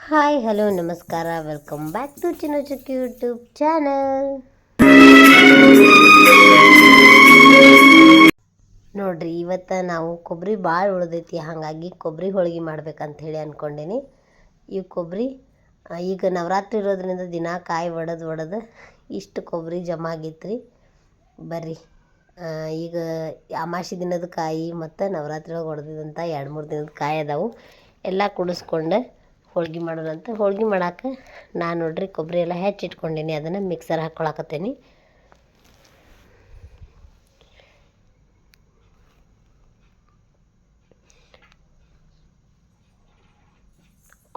Hi hello ನಮಸ್ಕಾರ welcome back to Chinnachukki YouTube channel. ನೋಡ್ರಿ ಇವತ್ತು ನಾವು ಕೊಬ್ಬರಿ ಭಾಳ ಉಳ್ದೈತಿ, ಹಾಗಾಗಿ ಕೊಬ್ಬರಿ ಹೋಳಿಗೆ ಮಾಡ್ಬೇಕಂತ ಹೇಳಿ ಅಂದ್ಕೊಂಡೇನಿ. ಈ ಕೊಬ್ಬರಿ ಈಗ ನವರಾತ್ರಿ ಇರೋದ್ರಿಂದ ದಿನ ಕಾಯಿ ಒಡೆದು ಇಷ್ಟು ಕೊಬ್ಬರಿ ಜಮಾ ಆಗೈತ್ರಿ. ಬರ್ರಿ ಈಗ ಅಮಾವಾಸ್ಯೆ ದಿನದ ಕಾಯಿ ಮತ್ತು ನವರಾತ್ರಿ ಒಳಗೆ ಹೊಡೆದಿದ್ದಂಥ 2-3 ದಿನದ ಕಾಯಿ ಅದಾವು. ಎಲ್ಲ ಕುಡಿಸ್ಕೊಂಡು ಹೋಳ್ಗೆ ಮಾಡೋಣಂತ. ಹೋಳ್ಗೆ ಮಾಡಕ್ಕೆ ನಾನು ನೋಡ್ರಿ ಕೊಬ್ಬರಿ ಎಲ್ಲ ಹೆಚ್ಚಿಟ್ಕೊಂಡೀನಿ, ಅದನ್ನು ಮಿಕ್ಸರ್ ಹಾಕ್ಕೊಳಕತ್ತೇನಿ.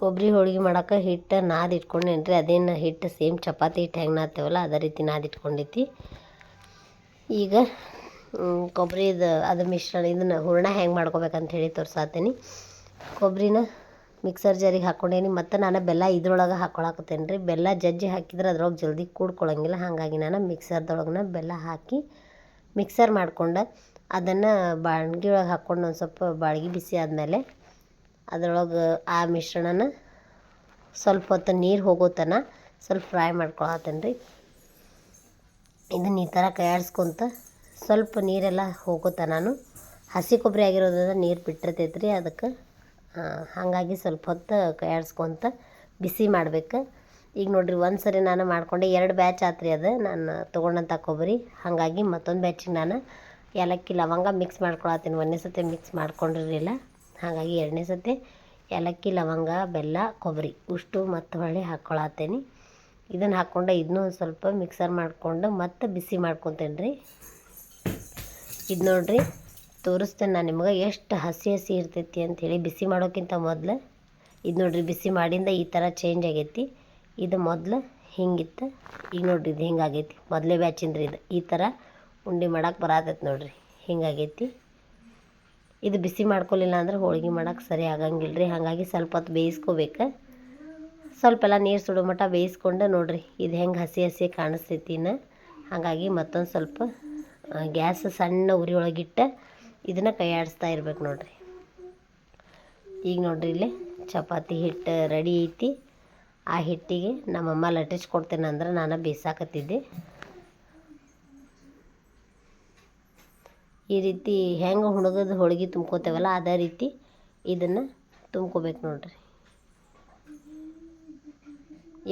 ಕೊಬ್ಬರಿ ಹೋಳ್ಗೆ ಮಾಡೋಕೆ ಹಿಟ್ಟು ನಾದಿ ಇಟ್ಕೊಂಡೇನಿ ರೀ. ಅದೇನು ಹಿಟ್ಟು ಸೇಮ್ ಚಪಾತಿ ಹಿಟ್ಟು ಹೆಂಗೆ ನಾದ್ತೇವಲ್ಲ ಅದೇ ರೀತಿ ನಾದಿ ಇಟ್ಕೊಂಡೈತಿ. ಈಗ ಕೊಬ್ಬರಿದು ಅದು ಮಿಶ್ರಣ ಇದನ್ನು ಹೂರಣ ಹೆಂಗೆ ಮಾಡ್ಕೋಬೇಕಂತ ಹೇಳಿ ತೋರ್ಸಾತೀನಿ. ಕೊಬ್ಬರಿನ ಮಿಕ್ಸರ್ ಜಾರಿಗೆ ಹಾಕ್ಕೊಂಡೇನಿ ಮತ್ತು ನಾನು ಬೆಲ್ಲ ಇದ್ರೊಳಗೆ ಹಾಕ್ಕೊಳಕತ್ತೇನೆ ರೀ. ಬೆಲ್ಲ ಜಜ್ಜಿ ಹಾಕಿದ್ರೆ ಅದ್ರೊಳಗೆ ಜಲ್ದಿ ಕೂಡ್ಕೊಳ್ಳೋಂಗಿಲ್ಲ, ಹಾಗಾಗಿ ನಾನು ಮಿಕ್ಸರ್ದೊಳಗೆ ಬೆಲ್ಲ ಹಾಕಿ ಮಿಕ್ಸರ್ ಮಾಡ್ಕೊಂಡು ಅದನ್ನು ಬಾಳ್ಗಿ ಒಳಗೆ ಹಾಕ್ಕೊಂಡು ಒಂದು ಸ್ವಲ್ಪ ಬಾಳ್ಗಿ ಬಿಸಿ ಆದಮೇಲೆ ಅದ್ರೊಳಗೆ ಆ ಮಿಶ್ರಣನ ಸ್ವಲ್ಪ ಹೊತ್ತು ನೀರು ಹೋಗೋತನ ಸ್ವಲ್ಪ ಫ್ರೈ ಮಾಡ್ಕೊಳತ್ತೇನೆ ರೀ. ಇದನ್ನು ಈ ಥರ ಕೈಯಾಡಿಸ್ಕೊತ ಸ್ವಲ್ಪ ನೀರೆಲ್ಲ ಹೋಗೋತನೂ ಹಸಿ ಕೊಬ್ಬರಿ ಆಗಿರೋದ್ರಿಂದ ನೀರು ಬಿಟ್ಟಿರ್ತೈತೆ ರೀ. ಅದಕ್ಕೆ ಹಾಗಾಗಿ ಸ್ವಲ್ಪ ಹೊತ್ತು ಕೈಯಾಡಿಸ್ಕೊತ ಬಿಸಿ ಮಾಡ್ಬೇಕು. ಈಗ ನೋಡಿರಿ ಒಂದು ಸರಿ ನಾನು ಮಾಡಿಕೊಂಡೆ, 2 ಬ್ಯಾಚ್ ಆತ್ರಿ ಅದು ನಾನು ತೊಗೊಂಡಂಥ ಕೊಬ್ಬರಿ. ಹಾಗಾಗಿ ಮತ್ತೊಂದು ಬ್ಯಾಚಿಗೆ ನಾನು ಏಲಕ್ಕಿ ಲವಂಗ ಮಿಕ್ಸ್ ಮಾಡ್ಕೊಳತ್ತೀನಿ. 1ನೇ ಸತಿ ಮಿಕ್ಸ್ ಮಾಡ್ಕೊಂಡಿರಲಿಲ್ಲ, ಹಾಗಾಗಿ 2ನೇ ಸತಿ ಏಲಕ್ಕಿ ಲವಂಗ ಬೆಲ್ಲ ಕೊಬ್ಬರಿ ಉಷ್ಟು ಮತ್ತು ಹೊಳ್ಳಿ ಹಾಕ್ಕೊಳತ್ತೇನೆ. ಇದನ್ನು ಹಾಕ್ಕೊಂಡು ಇದನ್ನೂ ಒಂದು ಸ್ವಲ್ಪ ಮಿಕ್ಸರ್ ಮಾಡಿಕೊಂಡು ಮತ್ತೆ ಬಿಸಿ ಮಾಡ್ಕೊತೇನೆ ರೀ. ಇದು ನೋಡಿರಿ ತೋರಿಸ್ತೇನೆ ನಾನು ನಿಮ್ಗೆ ಎಷ್ಟು ಹಸಿ ಇರ್ತೈತಿ ಅಂಥೇಳಿ. ಬಿಸಿ ಮಾಡೋಕ್ಕಿಂತ ಮೊದಲು ಇದು ನೋಡಿರಿ ಬಿಸಿ ಮಾಡಿಂದ ಈ ಥರ ಚೇಂಜ್ ಆಗೈತಿ. ಇದು ಮೊದಲು ಹಿಂಗಿತ್ತು, ಈಗ ನೋಡಿರಿ ಇದು ಹಿಂಗಾಗೈತಿ. ಮೊದಲೇ ಬ್ಯಾಚಿಂದ್ರಿ ಇದು ಈ ಥರ ಉಂಡೆ ಮಾಡೋಕೆ ಬರತೈತಿ ನೋಡಿರಿ, ಹಿಂಗಾಗೈತಿ. ಇದು ಬಿಸಿ ಮಾಡ್ಕೊಲಿಲ್ಲ ಅಂದ್ರೆ ಹೋಳ್ಗೆ ಮಾಡೋಕೆ ಸರಿ ಆಗಂಗಿಲ್ಲ ರೀ. ಹಾಗಾಗಿ ಸ್ವಲ್ಪ ಹೊತ್ತು ಬೇಯಿಸ್ಕೋಬೇಕು. ಸ್ವಲ್ಪ ಎಲ್ಲ ನೀರು ಸುಡೋ ಮಟ್ಟ ಬೇಯಿಸ್ಕೊಂಡು ನೋಡಿರಿ ಇದು ಹೆಂಗೆ ಹಸಿ ಕಾಣಿಸ್ತೈತಿ. ಹಾಗಾಗಿ ಮತ್ತೊಂದು ಸ್ವಲ್ಪ ಗ್ಯಾಸ್ ಸಣ್ಣ ಉರಿ ಒಳಗಿಟ್ಟು ಇದನ್ನು ಕೈಯಾಡಿಸ್ತಾ ಇರ್ಬೇಕು ನೋಡಿರಿ. ಈಗ ನೋಡಿರಿ ಇಲ್ಲಿ ಚಪಾತಿ ಹಿಟ್ಟು ರೆಡಿ ಐತಿ. ಆ ಹಿಟ್ಟಿಗೆ ನಮ್ಮಮ್ಮ ಲಟ್ಟಿಸ್ಕೊಡ್ತೇನೆ ಅಂದ್ರೆ ನಾನು ಬೇಯಿಸಾಕತ್ತಿದ್ದೆ. ಈ ರೀತಿ ಹೆಂಗೆ ಹುಣಗದ ಹೋಳ್ಗೆ ತುಂಬ್ಕೋತೇವಲ್ಲ ಅದೇ ರೀತಿ ಇದನ್ನು ತುಂಬ್ಕೋಬೇಕು ನೋಡಿರಿ.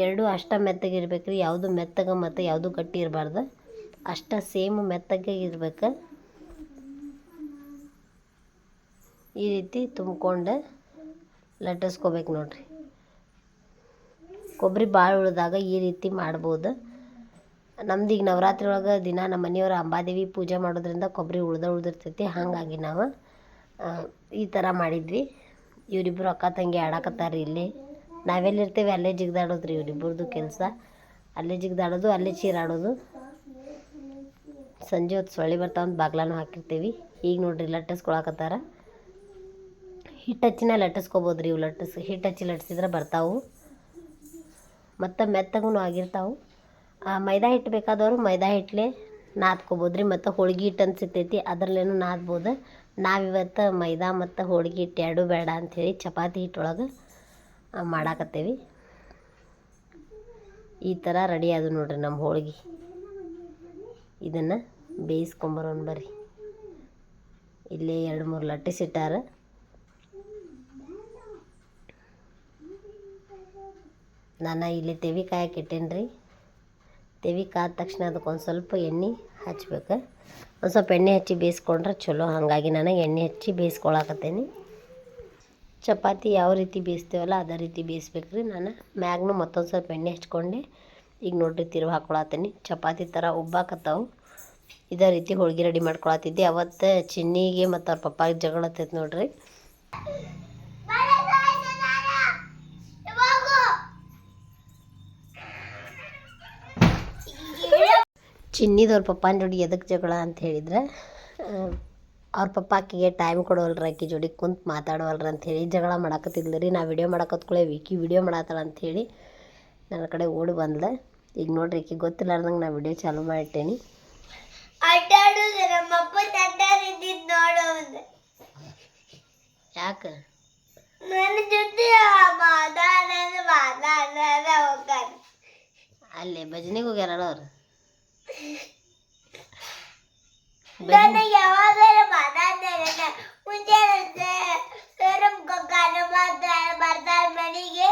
ಎರಡೂ ಅಷ್ಟ ಮೆತ್ತಗಿರ್ಬೇಕು ರೀ. ಯಾವುದು ಮೆತ್ತಗೆ ಮತ್ತು ಯಾವುದು ಗಟ್ಟಿ ಇರಬಾರ್ದು, ಅಷ್ಟ ಸೇಮ್ ಮೆತ್ತಗೆ ಇರ್ಬೇಕು. ಈ ರೀತಿ ತುಂಬ್ಕೊಂಡು ಲಟ್ಟಿಸ್ಕೋಬೇಕು ನೋಡಿರಿ. ಕೊಬ್ಬರಿ ಭಾಳ ಉಳಿದಾಗ ಈ ರೀತಿ ಮಾಡ್ಬೋದು. ನಮ್ದು ಈಗ ನವರಾತ್ರಿ ಒಳಗೆ ದಿನ ನಮ್ಮ ಮನೆಯವ್ರು ಅಂಬಾದೇವಿ ಪೂಜೆ ಮಾಡೋದ್ರಿಂದ ಕೊಬ್ಬರಿ ಉಳ್ದಿರ್ತೈತಿ. ಹಾಗಾಗಿ ನಾವು ಈ ಥರ ಮಾಡಿದ್ವಿ. ಇವರಿಬ್ಬರು ಅಕ್ಕ ತಂಗಿ ಆಡಕತ್ತಾರೆ ಇಲ್ಲಿ. ನಾವೆಲ್ಲಿರ್ತೇವೆ ಅಲ್ಲೇ ಜಿಗ್ದಾಡೋದು ರೀ ಇವರಿಬ್ಬರದು ಕೆಲಸ. ಅಲ್ಲೇ ಜಿಗ್ದಾಡೋದು, ಅಲ್ಲೇ ಚೀರಾಡೋದು. ಸಂಜೆ ಹೊತ್ತು ಸೊಳ್ಳೆ ಬರ್ತಾವಂತ ಬಾಗ್ಲಾನು ಹಾಕಿರ್ತೀವಿ. ಈಗ ನೋಡಿರಿ ಲಟ್ಟಿಸ್ಕೊಳಕತ್ತಾರ. ಹಿಟ್ಟು ಹಚ್ಚಿನ ಲಟ್ಟಿಸ್ಕೊಬೋದು ರೀ. ಇವು ಹಿಟ್ಟು ಹಚ್ಚಿ ಲಟ್ಟಿಸಿದ್ರೆ ಬರ್ತಾವೆ ಮತ್ತು ಮೆತ್ತಗೂ ಆಗಿರ್ತಾವೆ. ಮೈದಾ ಹಿಟ್ಟು ಬೇಕಾದವರು ಮೈದಾ ಹಿಟ್ಟಲೆ ನಾದ್ಕೋಬೋದು ರೀ. ಮತ್ತು ಹೋಳ್ಗೆ ಹಿಟ್ಟು ಅಂತ ಸಿಗ್ತೈತಿ, ಅದರಲ್ಲೇನು ನಾದ್ಬೋದು. ನಾವಿವತ್ತು ಮೈದಾ ಮತ್ತು ಹೋಳ್ಗೆ ಹಿಟ್ಟು ಎರಡೂ ಬೇಡ ಅಂಥೇಳಿ ಚಪಾತಿ ಹಿಟ್ಟೊಳಗೆ ಮಾಡಾಕತ್ತೇವಿ. ಈ ಥರ ರೆಡಿ ಆದವು ನೋಡಿರಿ ನಮ್ಮ ಹೋಳ್ಗೆ. ಇದನ್ನು ಬೇಯಿಸ್ಕೊಂಬರೋಣ ಬರ್ರಿ. ಇಲ್ಲಿ 2-3 ಲಟ್ಟಿಸಿಟ್ಟಾರ. ನಾನು ಇಲ್ಲಿ ತೆವಿ ಕಾಯಕ್ಕೆ ಇಟ್ಟೇನಿ ರೀ. ತೆವಿ ಕಾದ ತಕ್ಷಣ ಅದಕ್ಕೊಂದು ಸ್ವಲ್ಪ ಎಣ್ಣೆ ಹಚ್ಬೇಕು. ಒಂದು ಸ್ವಲ್ಪ ಎಣ್ಣೆ ಹಚ್ಚಿ ಬೇಯಿಸ್ಕೊಂಡ್ರೆ ಚಲೋ, ಹಾಗಾಗಿ ನಾನು ಎಣ್ಣೆ ಹಚ್ಚಿ ಬೇಯಿಸ್ಕೊಳಕತ್ತೇನಿ. ಚಪಾತಿ ಯಾವ ರೀತಿ ಬೇಯಿಸ್ತೇವಲ್ಲ ಅದೇ ರೀತಿ ಬೇಯಿಸ್ಬೇಕು ರೀ. ನಾನು ಮ್ಯಾಗ್ನು ಮತ್ತೊಂದು ಸ್ವಲ್ಪ ಎಣ್ಣೆ ಹಚ್ಕೊಂಡೆ. ಈಗ ನೋಡಿರಿ ತಿರುವು ಹಾಕ್ಕೊಳತ್ತೀನಿ. ಚಪಾತಿ ಥರ ಉಬ್ಬಾಕತ್ತಾವು. ಇದೇ ರೀತಿ ಹೋಳ್ಗೆ ರೆಡಿ ಮಾಡ್ಕೊಳತ್ತಿದ್ದೆ. ಅವತ್ತು ಚಿನ್ನಿಗೆ ಮತ್ತು ಅವ್ರ ಪಪ್ಪಾಗೆ ಜಗಳ ಹತ್ತೈತೆ ನೋಡಿರಿ. ಚಿನ್ನಿದವ್ರ ಪಪ್ಪನ ಜೋಡಿ ಎದಕ್ಕೆ ಜಗಳ ಅಂತ ಹೇಳಿದ್ರೆ, ಅವ್ರ ಪಪ್ಪ ಆಕಿಗೆ ಟೈಮ್ ಕೊಡೋಲ್ರಿ, ಆಕಿ ಜೋಡಿ ಕುಂತು ಮಾತಾಡೋಲ್ರಿ ಅಂಥೇಳಿ ಜಗಳ ಮಾಡಾಕತ್ತಿದ್ಲು ರೀ. ನಾ ವಿಡಿಯೋ ಮಾಡಾಕತ್ಕೊಳ್ಳೆ ವಿಕಿ ವಿಡಿಯೋ ಮಾಡತ್ತಾಳ ಅಂಥೇಳಿ ನನ್ನ ಕಡೆ ಓಡಿ ಬಂದ್ಲೆ. ಈಗ ನೋಡ್ರಿ ಆಕಿ ಗೊತ್ತಿಲ್ಲಾರ್ದಂಗೆ ನಾ ವಿಡಿಯೋ ಚಾಲೂ ಮಾಡಿಟ್ಟೇನಿ. ಯಾಕೆ ಅಲ್ಲೇ ಭಜನೆಗೆ ಹೋಗ್ಯಾರ ಅವ್ರು. ನಾನು ಯಾವಾಗಾರ ಮಾತಾಡ್ತೇನೆ ಮುಂಚೆ ಬರ್ತಾರೆ ಮನೆಗೆ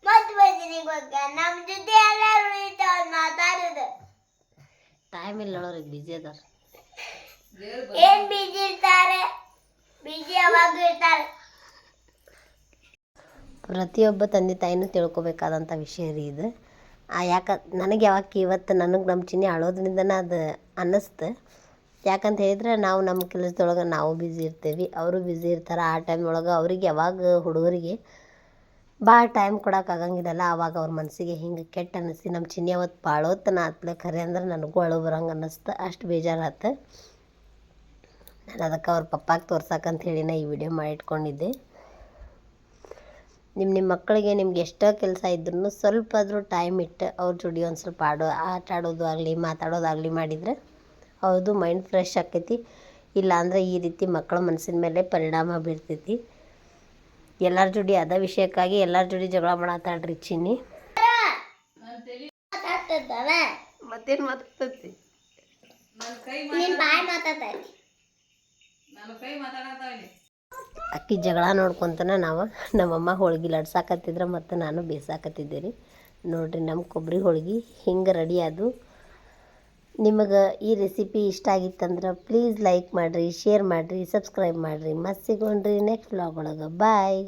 ಮತ್ತೆ ಭಜನೆಗೆ ಹೋಗ್ತಾರೆ. ನಮ್ಮ ಜೊತೆ ಎಲ್ಲರೂ ಇರ್ತಾವ ಮಾತಾಡೋದು. ಟೈಮ್ ಇಲ್ಲ ಅವ್ರಿಗೆ ಬಿಜಿ ಅದಾರ. ಏನ್ ಬಿಜಿ ಇರ್ತಾರೆ, ಬಿಜಿ ಯಾವಾಗ ಇರ್ತಾರೆ. ಪ್ರತಿಯೊಬ್ಬ ತಂದೆ ತಾಯಿನೂ ತಿಳ್ಕೊಬೇಕಾದಂಥ ವಿಷಯ ರೀ ಇದು. ಯಾಕೆ ನನಗೆ ಯಾವಾಗ ಇವತ್ತು ನನಗೆ ನಮ್ಮ ಚಿನ್ನಿ ಅಳೋದ್ರಿಂದನೇ ಅದು ಅನ್ನಿಸ್ತು. ಯಾಕಂತ ಹೇಳಿದ್ರೆ ನಾವು ನಮ್ಮ ಕೆಲಸದೊಳಗೆ ನಾವು ಬ್ಯುಸಿ ಇರ್ತೀವಿ, ಅವರು ಬ್ಯುಸಿ ಇರ್ತಾರೆ. ಆ ಟೈಮ್ ಒಳಗೆ ಅವ್ರಿಗೆ ಯಾವಾಗ ಹುಡುಗರಿಗೆ ಭಾಳ ಟೈಮ್ ಕೊಡೋಕ್ಕಾಗಂಗಿಲ್ಲಲ್ಲ. ಆವಾಗ ಅವ್ರ ಮನಸ್ಸಿಗೆ ಹಿಂಗೆ ಕೆಟ್ಟ ಅನ್ನಿಸಿ ನಮ್ಮ ಚಿನ್ನಿ ಅವತ್ತು ಬಾಳೋತನ ಆತ್ಲೆ ಖರೆ ಅಂದ್ರೆ ನನಗೂ ಅಳು ಬರಂಗೆ ಅನ್ನಿಸ್ತು. ಅಷ್ಟು ಬೇಜಾರಾತು. ನಾನು ಅದಕ್ಕೆ ಅವ್ರ ಪಪ್ಪಾಗೆ ತೋರ್ಸಕ್ಕಂತ ಹೇಳಿನ ಈ ವಿಡಿಯೋ ಮಾಡಿಟ್ಕೊಂಡಿದ್ದೆ. ನಿಮ್ಮ ಮಕ್ಕಳಿಗೆ ನಿಮ್ಗೆ ಎಷ್ಟೋ ಕೆಲಸ ಇದ್ರೂ ಸ್ವಲ್ಪ ಆದರೂ ಟೈಮ್ ಇಟ್ಟು ಅವ್ರ ಜೋಡಿ ಒಂದು ಸ್ವಲ್ಪ ಆಟ ಆಡೋದು ಆಗಲಿ ಮಾತಾಡೋದಾಗಲಿ ಮಾಡಿದರೆ ಹೌದು ಮೈಂಡ್ ಫ್ರೆಶ್ ಆಕೈತಿ. ಇಲ್ಲಾಂದ್ರೆ ಈ ರೀತಿ ಮಕ್ಕಳ ಮನಸ್ಸಿನ ಮೇಲೆ ಪರಿಣಾಮ ಬೀರ್ತೈತಿ. ಎಲ್ಲರ ಜೋಡಿ ಅದ ವಿಷಯಕ್ಕಾಗಿ ಎಲ್ಲರ ಜೋಡಿ ಜಗಳ ಮಾಡತ್ತಾಳ್ರಿ ಚಿನ್ನಿ. ಮತ್ತೇನು ಮಾತಾಡ್ತೈತಿ? ಅಕ್ಕಿ ಜಗಳ ನೋಡ್ಕೊತನ ನಾವು ನಮ್ಮಮ್ಮ ಹೋಳ್ಗೆ ಲಡ್ಸಾಕತ್ತಿದ್ರೆ ಮತ್ತು ನಾನು ಬೇಯಿಸಾಕತ್ತಿದ್ದೆ ರೀ. ನೋಡಿರಿ ನಮ್ಮ ಕೊಬ್ಬರಿ ಹೋಳ್ಗೆ ಹಿಂಗೆ ರೆಡಿ ಅದು. ನಿಮಗೆ ಈ ರೆಸಿಪಿ ಇಷ್ಟ ಆಗಿತ್ತಂದ್ರೆ ಪ್ಲೀಸ್ ಲೈಕ್ ಮಾಡಿರಿ, ಶೇರ್ ಮಾಡಿರಿ, ಸಬ್ಸ್ಕ್ರೈಬ್ ಮಾಡಿರಿ. ಮತ್ತೆ ಸಿಗೋಣ್ರಿ ನೆಕ್ಸ್ಟ್ ವ್ಲಾಗ್ ಒಳಗೆ. ಬಾಯ್.